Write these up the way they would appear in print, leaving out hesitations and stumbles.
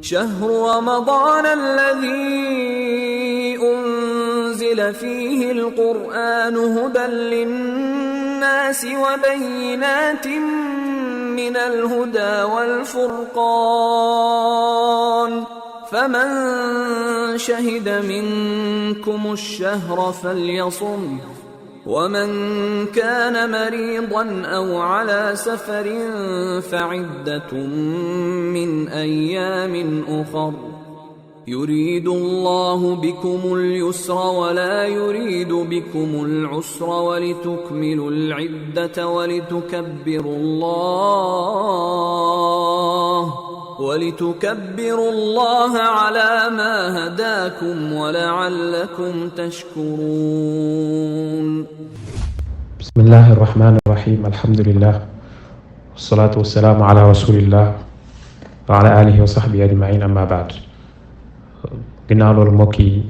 شهر رمضان الذي أنزل فيه القرآن هدى للناس وبينات من الهدى والفرقان فمن شهد منكم الشهر فليصم ومن كان مريضا أو على سفر فعدة من أيام أخر يريد الله بكم اليسر ولا يريد بكم العسر ولتكملوا العدة ولتكبروا الله على ما هداكم ولعلكم تشكرون. بسم الله الرحمن الرحيم. الحمد لله والصلاة والسلام على رسول الله وعلى آله وصحبه أجمعين. أما بعد. ginnaaw loolu mbokk yi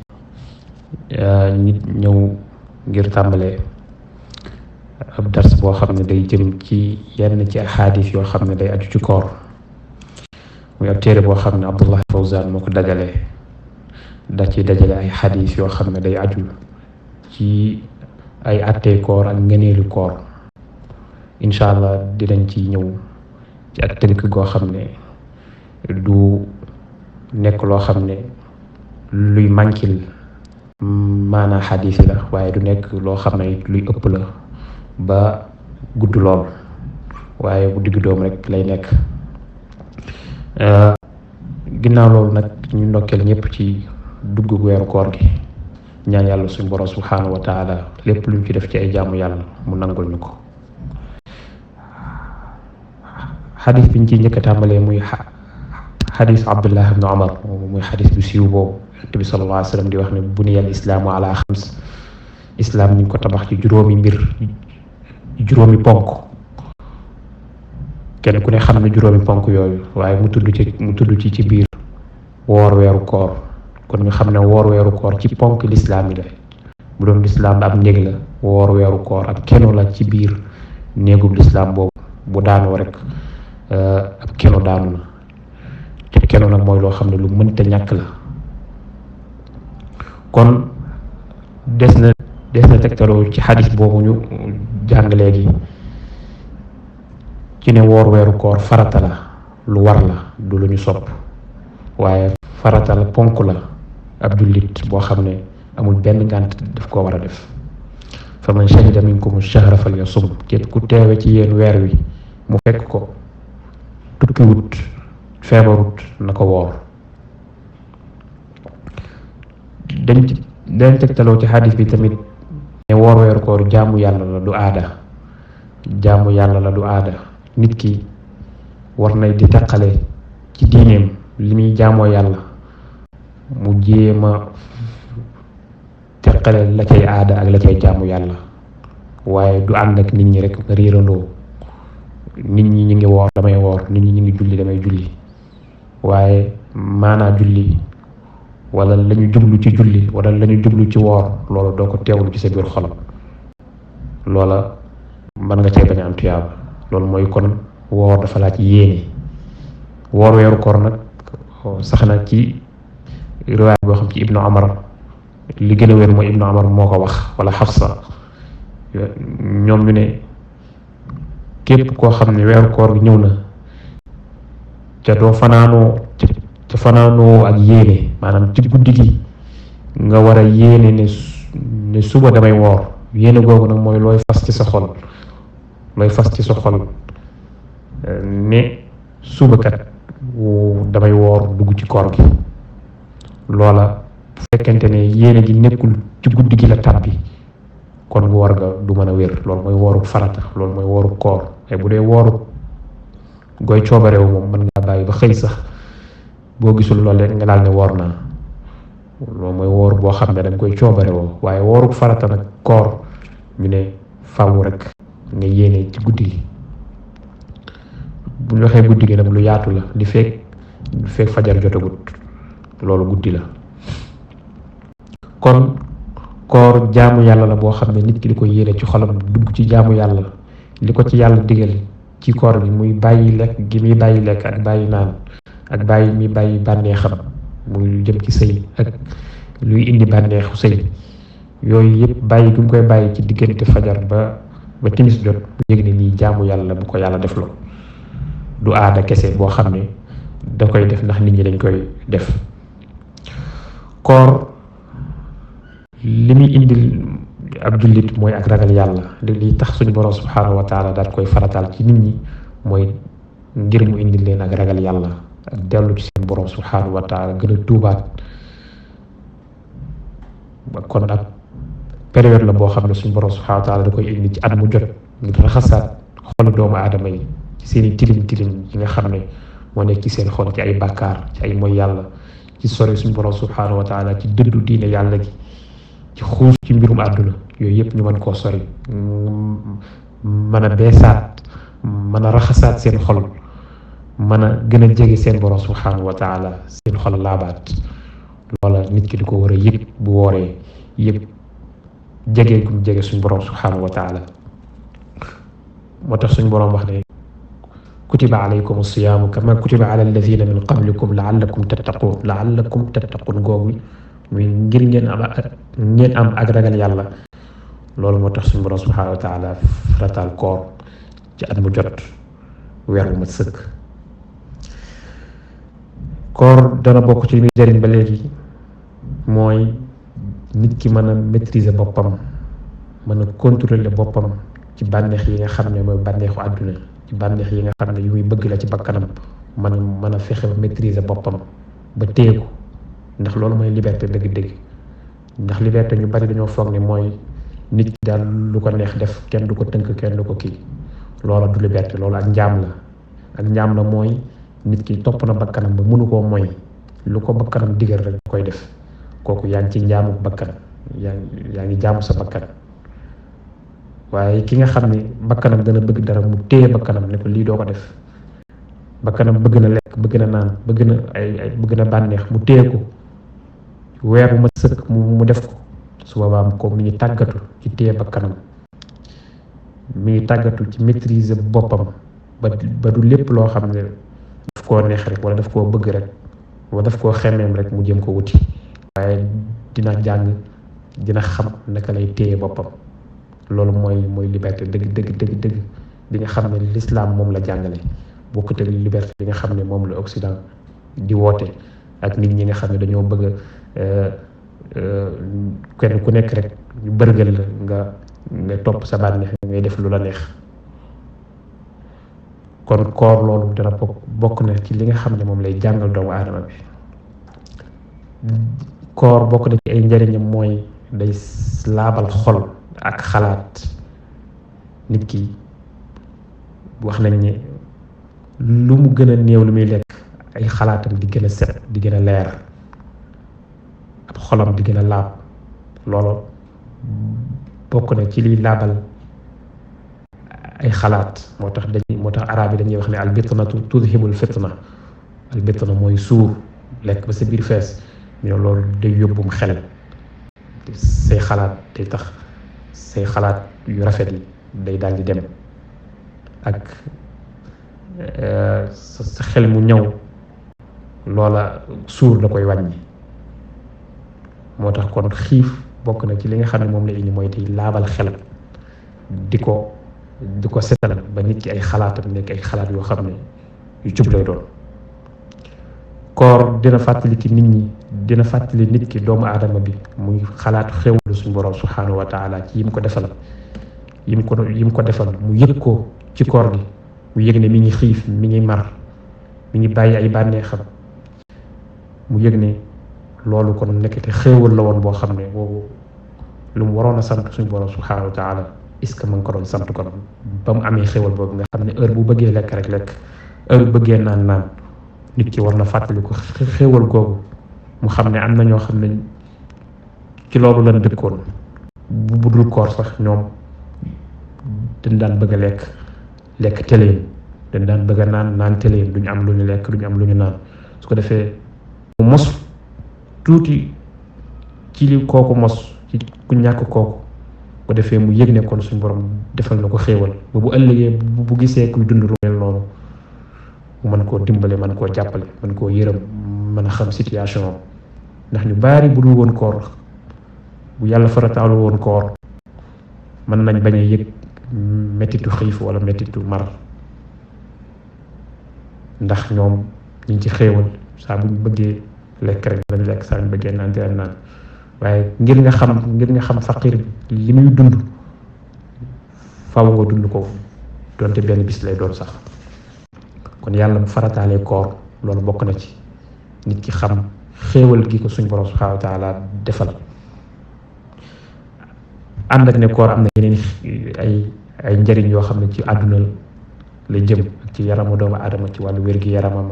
nit ñëw ngir tàmbale ab dars boo xam ne day jëm ci yenn ci ahadis yoo xam ne day aju ci koor muy ab téere boo xam ne Abdullah Fawzan moo ko dajale ci dajale ay hadis yoo xam ne day aju ci ay attey koor ak ngëneelu koor. incha allah dinañ ci ñëw ci ak tënk goo xam ne du nekk loo xam ne luy mankil maanaa xadis la, waaye du nekk loo xam ne luy ëpp la ba gudd lool, waaye bu digg doom rek lay nekk. ginnaaw loolu nag ñu ndokkeel ñëpp ci dugg weeru koor gi, ñaan yàlla suñu borom subhanahu wa taala lépp luñ ci def ci ay jaamu yàlla mu nangul ñu ko. xadis biñ ci njëkk a tàmbalee muy xadis Abdullah ibn Umar, muy xadis bu siiw boobu Yonent bi sallallahu alayhi wa sallam di wax ne buniyal islaamu ala xams, islam ñu ngi ko tabax ci juróomi ponk. kenn ku ne xam ne juróomi ponk yooyu, waaye mu tudd ci biir woor weeru koor. kon ñu xam ne woor weeru koor ci ponk lislaam yi la. bu doon lislaam ab néeg la, woor weeru koor ab keno la ci biir néegub lislaam boobu. bu daanoo rek ab keno daanu na. te keno nag mooy loo xam ne lu mënta ñàkk la. kon des na tegtaloo ci xadis boobu ñu jàng léegi ci ne woor weeru koor farata la, lu war la, du lu ñu sopp, waaye farata la, ponk la. ab jullit boo xam ne amul benn ngànt daf koo war a def. fa man shahida minkum shahra falyasum, képp ku teewe ci yéen weer wi mu fekk ko tukkiwut feebarut na ko woor. dañ tegtaloo ci xadis bi tamit ne woor weeru koor jaamu yàlla la, du aada. jaamu yàlla la, du aada. nit ki war na di taqale ci diineem li muy jaamoo yàlla, mu jéema teqale la cay aada ak la cay jaamu yàlla, waaye du ànd ak nit ñi rek nga réerandoo. nit ñi ñu ngi woor damay woor, nit ñi ñu ngi julli damay julli, waaye maanaa julli wala lañu jublu ci julli wala lañu jublu ci woor, loolu doo ko teewlu ci sa biir xol. loola mën nga cee bañ a am tuyaaba. loolu mooy kon woor dafa laaj yéene. woor weeru koor nag sax na ci riwaaya boo xam ci Ibnu Umar, li gën a wér mooy Ibnu Umar moo ko wax wala Xafsa. ñoom ñu ne képp koo xam ne weeru koor gi ñëw na ca doo fanaanoo ak yéene, maanaam ci guddi gi nga war a yéene ne suba damay woor. yéene googu nag mooy looy fas ci sa xol ne suba kat damay woor dugg ci koor gi. loola bu fekkente ne yéene gi nekkul ci guddi gi la tàbbi, kon woor ga du mën a wér. loolu mooy wooru farata, loolu mooy wooru koor. te bu dee wooru goy coobarewu moom mën ngaa bàyyi ba xëy sax, boo gisul loolu rek nga daal ne woor naa. loolu mooy woor boo xam ne dañ koy coobarewoo. waaye wooru farata nag koor ñu ne faaw rek nga yéene ci guddi gi. bu ñu waxee guddi gi nag lu yaatu la, li fekk fajar jotagut, loolu guddi la. kon koor jaamu yàlla la boo xam ne nit ki di ko yéene ci xolam, dugg ci jaamu yàlla li ko ci yàlla digal ci koor gi, muy bàyyi lekk gi muy bàyyi lekk ak bàyyi naan ak bàyyi mi bàyyi bànneexam muy jëm ci sëy ak luy indi bànneexu sëy yooyu yëpp bàyyi gu mu koy bàyyi ci diggante fajar ba timis jot mu yëg ne nii jaamu yàlla bu ko yàlla def loo du aada kese boo xam ne da koy def ndax nit ñi dañ koy def. koor li muy indil ab jullit mooy ak ragal yàlla li tax suñu borom subhanahu wa taala daal koy farataal ci nit ñi mooy ngir mu indil leen ak ragal yàlla ak dellu ci seen borom subhanahu wa taala gën a tuubaat. kon ak période la boo xam ne suñu borom subhanahu wa taala da koy indi ci at mu jot ngir raxasaat xolu doomu aadama yi ci seen i tilim tilim yi nga xam ne moo nekk ci seen xol ci ay bàkkaar ci ay mooy yàlla ci sori suñu borom subhanahu wa taala ci dëddu diine yàlla gi ci xuus ci mbirum àdduna yooyu yëpp ñu mën koo sori mën a beesaat mën a raxasaat seen xol mën a gën a jege seen borom subhanahu wa taala seen xol laabaat. loola nit ki di ko war a yëg bu wooree yëg jege gum jege suñ borom subhanahu wa taala. moo tax suñ borom wax ne kutiba alaykum as-siyaamu kama kutiba ala alladhina min qablikum la'allakum tattaqun googu muy ngir ngeen am ak ragal yàlla. loolu moo tax suñ borom subhanahu wa taala farataal koor ci at mu jot weer wu mat sëkk. koor dana bokk ci li muy jëriñ ba léegi mooy nit ki mën a maîtriser boppam mën a contrôler boppam ci bànneex yi nga xam ne mooy bànneexu àdduna ci bànneex yi nga xam ne yu muy bëgg la ci bakkanam mën a fexe ba maîtriser boppam ba téye ko ndax loolu mooy liberté dëgg-dëgg. ndax liberté ñu bari dañoo foog ne mooy nit ki daal lu ko neex def kenn du ko tënk kenn du ko kii loola du liberté loolu ak njaam la mooy nit ki topp na bakkanam ba mënu koo moy lu ko bakkanam digal rek koy def kooku yaa ngi ci njaamu bakkan yaa ngi jaamu sa bakkan. waaye ki nga xam ne bakkanam dana bëgg dara mu téye bakkanam ne ko lii doo ko def bakkanam bëgg na lekk bëgg na naan bëgg na bànneex mu téye ko weer bu ma sëkk mu def ko su boobaam ko mi ngi tàggatu ci téye bakkanam mi ngi tàggatu ci maîtriser boppam ba du lépp loo xam ne daf koo neex rek wala daf koo bëgg rek wala daf koo xemeem rek mu jëm ko wuti waaye dina jàng dina xam naka lay téye boppam. loolu mooy liberté dëgg bi nga xam ne l'islam moom la jàngale bokkut ak liberté bi nga xam ne moom la Occident di woote ak nit ñi nga xam ne dañoo bëgg kenn ku nekk rek ñu bërgal la nga topp sa bànneex ngay def lu la neex. kon koor loolu dana bokk na ci li nga xam ne moom lay jàngal doomu aadama bi. koor bokk na ci ay njëriñam mooy day laabal xol ak xalaat. nit ki wax nañ ne lu mu gën a néew lu muy lekk ay xalaatam di gën a set di gën a leer ab xolam di gën a laab loolu bokk na ci liy laabal ay xalaat. moo tax arab yi dañuy wax ne albitnatu tudhibul fitna. albitna mooy suur lekk ba sa biir fees mais loolu day yóbbum xel say xalaat day tax say xalaat yu rafet yi day daal di dem ak sa xel mu ñëw loola suur da koy wàññi. moo tax kon xiif bokk na ci li nga xam ne moom la indi mooy day laabal xel di ko setal ba nit ki ay xalaatam nekk ay xalaat yoo xam ne yu jub lay doon. koor dina fàttali ki nit ñi dina fàttali nit ki doomu aadama bi muy xalaat xéwalu suñu borom subhanahu wa taala ci yim ko defal mu yëg ko ci koor gi mu yëg ne mi ngi xiif mi ngi mar mi ngi bàyyi ay bànneexam mu yëg ne loolu kon nekkete xéwal la woon boo xam ne boobu lu mu waroon a sant suñu borom subhanahu wa taala est-ce que ma ngi ko doon sant kon ba mu amee xéwal boobu nga xam ne heure bu bëggee lekk rek lekk heure bu bëggee naan nit ki war na fàttali ko xéwal googu mu xam ne am na ñoo xam ne ci loolu lañ dëkkoon bu dul koor sax ñoom dañ daan bëgg a lekk teleen dañ daan bëgg a naan teleen duñu am lu ñu lekk duñu am lu ñu naan su ko defee mu mos tuuti ci li kooku mos ci ku ñàkk kooku ko defee mu yëg ne kon suñu borom defal na ko xéewal ba bu ëllëgee bu gisee kuy dund lu mel noonu mu mën koo dimbale mën koo jàppale mën koo yërëm mën a xam situation ndax ñu bari bu dul woon koor bu yàlla farataalu woon koor mën nañ bañ a yëg mettitu xiif wala mettitu mar ndax ñoom ñu ci xéewal saa buñ bëggee lekk rek dañ lekk saa buñ bëggee naan dinañ naan waaye ngir nga xam faqir bi li muy dund faaw nga dund ko donte benn bis lay doon sax kon yàlla bu farataalee koor loolu bokk na ci nit ki xam xéewal gi ko suñ borom subhanahu wa taala defal ànd ak ne koor am na yeneen ay njëriñ yoo xam ne ci àdduna la jëm ak ci yaramu doomu aadama ci wàllu wér-gi yaramam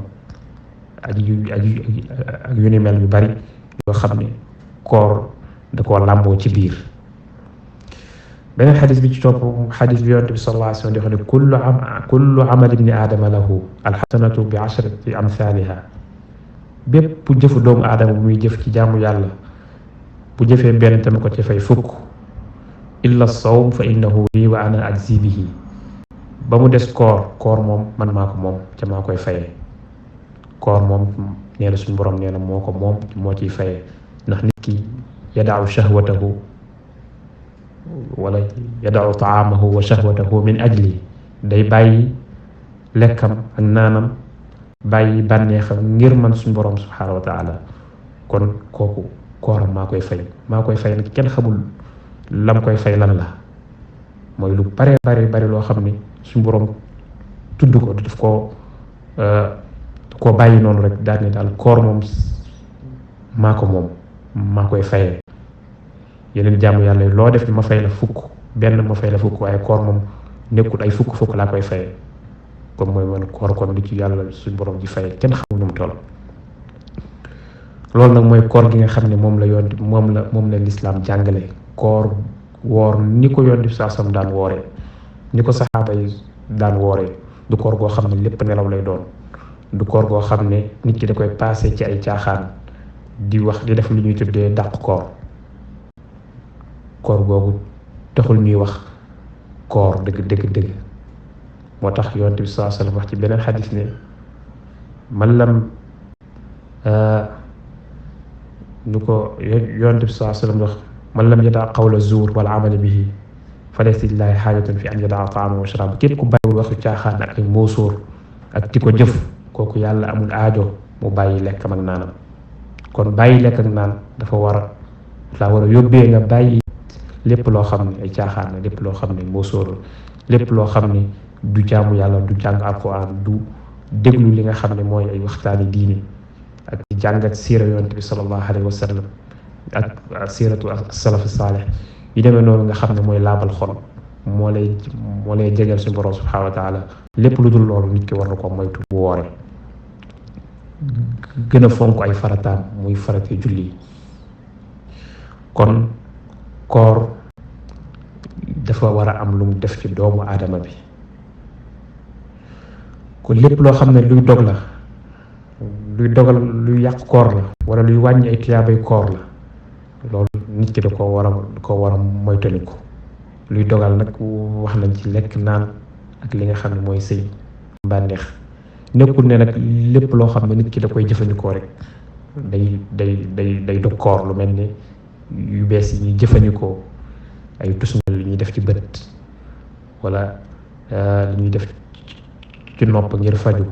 ak yu ni mel yu bari yoo xam ne koor da koo làmboo ci biir beneen xadis bi ci topp xadis bi yonent bi sallallahu alayhi wa sallam di wax ne kullu amali ibni aadama lahu alxasanatu bi ashrati amthaliha bépp jëfu doomu aadama bu muy jëf ci jaamu yàlla bu jëfee benn tamit ko ci fay fukk illa sawm fa innahu lii wa ana ajzi bihi ba mu des koor moom man maa ko moom ca maa koy fayee koor moom nee na suñu borom nee na moo ko moom moo ciy fayee ndax nit ki yadaaw shahwatahu wala yadaaw taamahu wa shahwatahu min ajli day bàyyi lekkam ak naanam bàyyi bànneexam ngir man suñu borom subhanahu wa taala kon kooku kooram maa koy fay nag kenn xamul lam koy fay lan la mooy lu bare bari loo xam ni suñu borom tudd ko daf koo bàyyi noonu rek daal ni daal koor moom maa ko moom maa koy fayee yeneen jaamu yàlla yi loo def ni ma fay la fukk benn ma fay la fukk waaye koor moom nekkul ay fukk laa koy fayee comme mooy man koor kon li ci yàlla suñu borom ji fayee kenn xamul nu mu toll loolu nag mooy koor gi nga xam ne moom la lislaam jàngale koor woor ni ko yonent bi saasam daan wooree ni ko saxaaba yi daan wooree du koor goo xam ne lépp nelaw lay doon du koor goo xam ne nit ki da koy passé ci ay caaxaan di def lu ñuy tuddee dàq koor googu taxul ñuy wax koor dëgg moo tax yonent bi sallallahu alayhi wasallam wax ci beneen xadis ne man lam nu ko yonent bi sallallahu alayhi wasallam wax man lam yadaa qawla zuur wal amala bihi fa laysa lillahi xaajatun fi an yadaa taamahu wa sharaabahu képp ku bàyyiwul waxu caaxaan ak ay moosóor ak di ko jëf kooku yàlla amul aajo mu bàyyi lekkam ak naanam kon bàyyi lekk ak naan dafa war a yóbbee nga bàyyi lépp loo xam ne ay caaxaan la lépp loo xam ne moosóor la lépp loo xam ne du jaamu yàlla du jàng alquran du déglu li nga xam ne mooy ay waxtaani diine ak jàngat siira yonent bi sallallahu alayhi wa sallam ak siiratu salaf saalih yi demee noonu nga xam ne mooy laabal xol moo lay jegeel suñu borom subhanahu wa taala lépp lu dul loolu nit ki war na ko moytu bu wooree gën a fonk ay farataam muy farate julli kon koor dafa war a am lu mu def ci doomu aadama bi kon lépp loo xam ne luy dog la luy yàq koor la wala luy wàññi ay tuyaabay koor la loolu nit ki da ko war a moytandiku luy dogal nag wax nañ ci lekk naan ak li nga xam ne mooy sëy bànneex nekkul ne nag lépp loo xam ne nit ki da koy jëfandikoo rek day dog koor lu mel ni yu bees yi ñuy jëfandikoo ay tusngal li ñuy def ci bët wala li ñuy def ci nopp ngir faju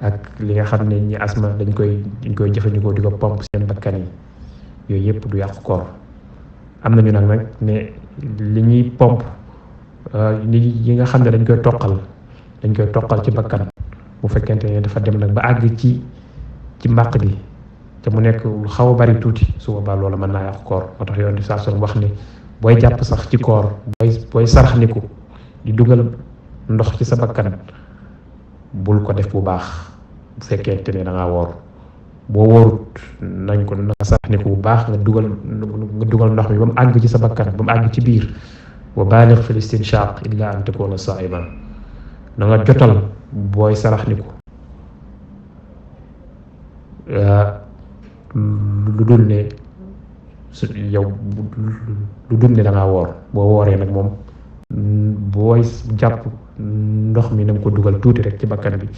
ak li nga xam ne ñi asma dañ koy jëfandikoo di ko pomp seen bakkan yi yooyu yëpp du yàq koor am nañu nag ne li ñuy pomp yi nga xam ne dañ koy toqal ci bakkan bu fekkente ne dafa dem nag ba àgg ci mbàq gi te mu nekk lu xaw a bari tuuti su boobaa loolu mën naa yàq koor moo tax yoon di saa wax ni booy jàpp sax ci koor booy saraxniku di dugal ndox ci sa bakkan bul ko def bu baax bu fekkente ne da ngaa woor boo wóorut nañ ko na saraxniku bu baax nga dugal ndox mi ba mu àgg ci sa bakkan ba mu àgg ci biir wa baalig fil istinshaq illa an takuna saiman na nga jotal booy saraxniku lu dul ne da ngaa woor boo wooree nag moom booy jàpp ndox mi na nga ko dugal tuuti rek ci bakkan bi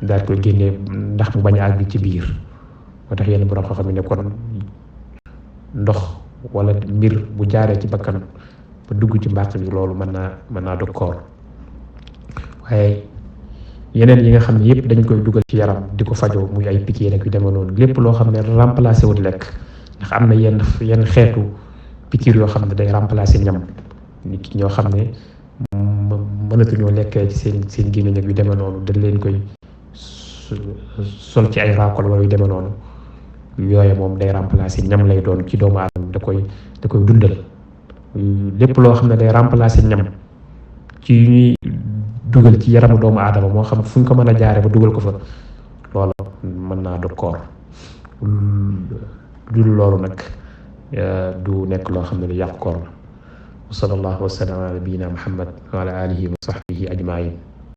daal koy génnee ndax mu bañ a àgg ci biir. moo tax yenn borom xam-xam ne kon ndox wala mbir bu jaaree ci bakkan ba dugg ci mbàq bi loolu mën naa dog koor. waaye yeneen yi nga xam ne yëpp dañ koy dugal ci yaram di ko fajoo muy ay piqûre rek yu demee noonu lépp loo xam ne remplacé wut lekk ndax am na yenn xeetu piqûre yoo xam ne day remplacé ñam nit ki ñoo xam ne mënatuñoo lekkee ci seen gémmiñ ak yu demee noonu dañ leen koy sol ci ay raakol wala yu demee noonu yooye moom day remplacé ñam lay doon ci doomu aadama da koy dundal. lépp loo xam ne day remplacé ñam ci yu ñuy dugal ci yaramu doomu aadama moo xam fu ñu ko mën a jaare ba dugal ko fa loolu mën naa dog koor. dul loolu nag du nekk loo xam ne lu yàq koor la. wa sallallahu wa sallam ala nabiyina muhammad wa ala alihi wa sahbihi ajmain.